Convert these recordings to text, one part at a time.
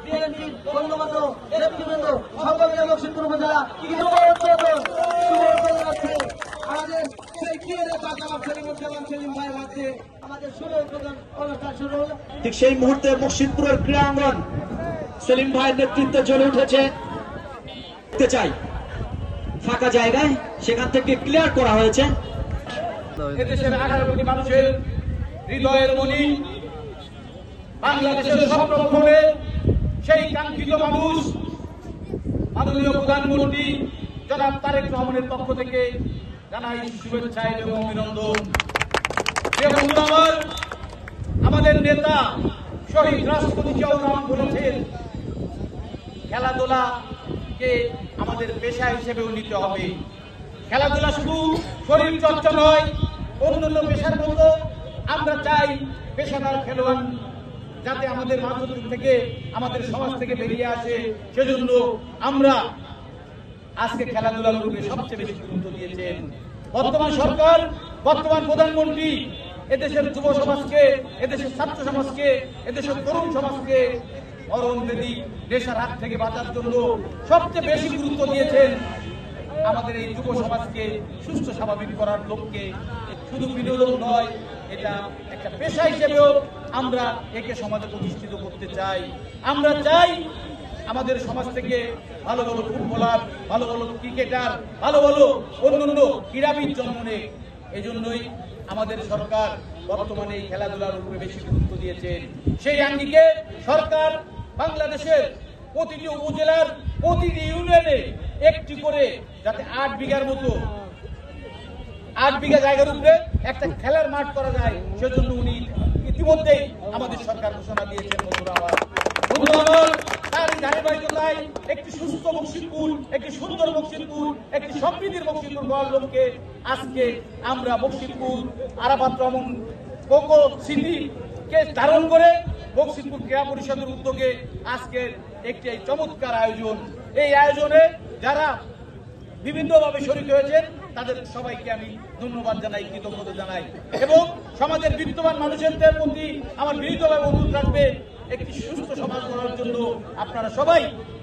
বিএনপির গণ্যমান্য নেতৃবৃন্দ সকলকে লক্ষ্মীপুর উপজেলা আমাদের সেই সেলিম ভাইয়ের হাতে আমাদের অনুষ্ঠান শুরু হলো। ঠিক সেই মুহূর্তে মুর্শিদপুরের ক্রীড়াঙ্গন সেলিম ভাইয়ের নেতৃত্বে জ্বলে উঠেছে। চাই ফাঁকা জায়গায় সেখান থেকে ক্লিয়ার করা হয়েছে। এদেশের 18 কোটি মানুষের হৃদয়ের মণি, বাংলাদেশের স্বপ্ন পূরণের সেই কাঙ্ক্ষিত মানুষ মাননীয় প্রধানমন্ত্রী জনাব তারেক রহমানের পক্ষ থেকে জানাই শুভেচ্ছা এবং অভিনন্দন। আমাদের নেতা শহীদ রাষ্ট্রপতি জিয়াউর রহমান বলেছেন, খেলাধুলাকে আমাদের পেশা হিসেবেও নিতে হবে। খেলাধুলা শুধু শরীর চর্চা নয়, অন্যান্য পেশার মতো আমরা চাই পেশাদার খেলোয়াড় যাতে আমাদের মাধ্যম থেকে আমাদের সমাজ থেকে বেরিয়ে আসে। সেজন্য আমরা আজকে খেলাধুলার উপরে সবচেয়ে বেশি গুরুত্ব দিয়েছেন বর্তমান সরকার, বর্তমান প্রধানমন্ত্রী। এদেশের যুব সমাজকে, এদেশের ছাত্র সমাজকে, এদেশের তরুণ সমাজকে মরণবেদী নেশার হাত থেকে বাঁচার জন্য সবচেয়ে বেশি গুরুত্ব দিয়েছেন আমাদের এই যুব সমাজকে সুস্থ স্বাভাবিক করার লক্ষ্যে। শুধু বিনোদন নয়, এটা একটা পেশা হিসেবেও আমরা একে সমাজে প্রতিষ্ঠিত করতে চাই। আমরা চাই আমাদের সমাজ থেকে ভালো ভালো ফুটবলার, ভালো ভালো ক্রিকেটার, ভালো ভালো অন্যান্য ক্রীড়াবিদ জন্ম নেয়। এই জন্যই আমাদের সরকার বর্তমানে এই খেলাধুলার উপরে বেশি গুরুত্ব দিয়েছেন। সেই আঙ্গিকে সরকার বাংলাদেশের প্রতিটি উপজেলার প্রতিটি ইউনিয়নে একটি করে যাতে 8 বিঘার মতো 8 বিঘা জায়গার উপরে একটা খেলার মাঠ করা যায়, সেজন্য উনি ইতিমধ্যেই আমাদের সরকার ঘোষণা দিয়েছেন। তার ধারাবাহিকতায় একটি সুস্থ বক্সিরপুর, একটি সুন্দর বক্সিরপুর, একটি সমৃদ্ধির বক্সিরপুর গড়ার লক্ষ্যে আজকে আমরা বক্সিরপুর আরাফাত রহমান কোকো সিটিকে ধারণ করে বক্সিরপুর ক্রীড়া পরিষদের উদ্যোগে আজকে একটি চমৎকার আয়োজন। এই আয়োজনে যারা বিভিন্নভাবে শরীক হয়েছেন তাদের সবাইকে আমি ধন্যবাদ জানাই, কৃতজ্ঞতা জানাই এবং সমাজের বিত্তবান মানুষের প্রতি আমার বিনীতভাবে অনুরোধ রাখবে, একটি সুস্থ সমাজ গড়ার জন্য আপনারা সবাই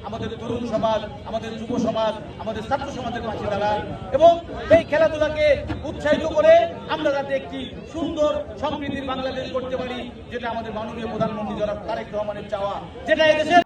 আমাদের তরুণ সমাজ, আমাদের যুব সমাজ, আমাদের ছাত্র সমাজের পাশে দাঁড়ান এবং এই খেলাধুলাকে উৎসাহিত করে আমরা যাতে একটি সুন্দর সমৃদ্ধির বাংলাদেশ করতে পারি, যেটা আমাদের মাননীয় প্রধানমন্ত্রী জনাব তারেক রহমানের চাওয়া, যেটা এদেশের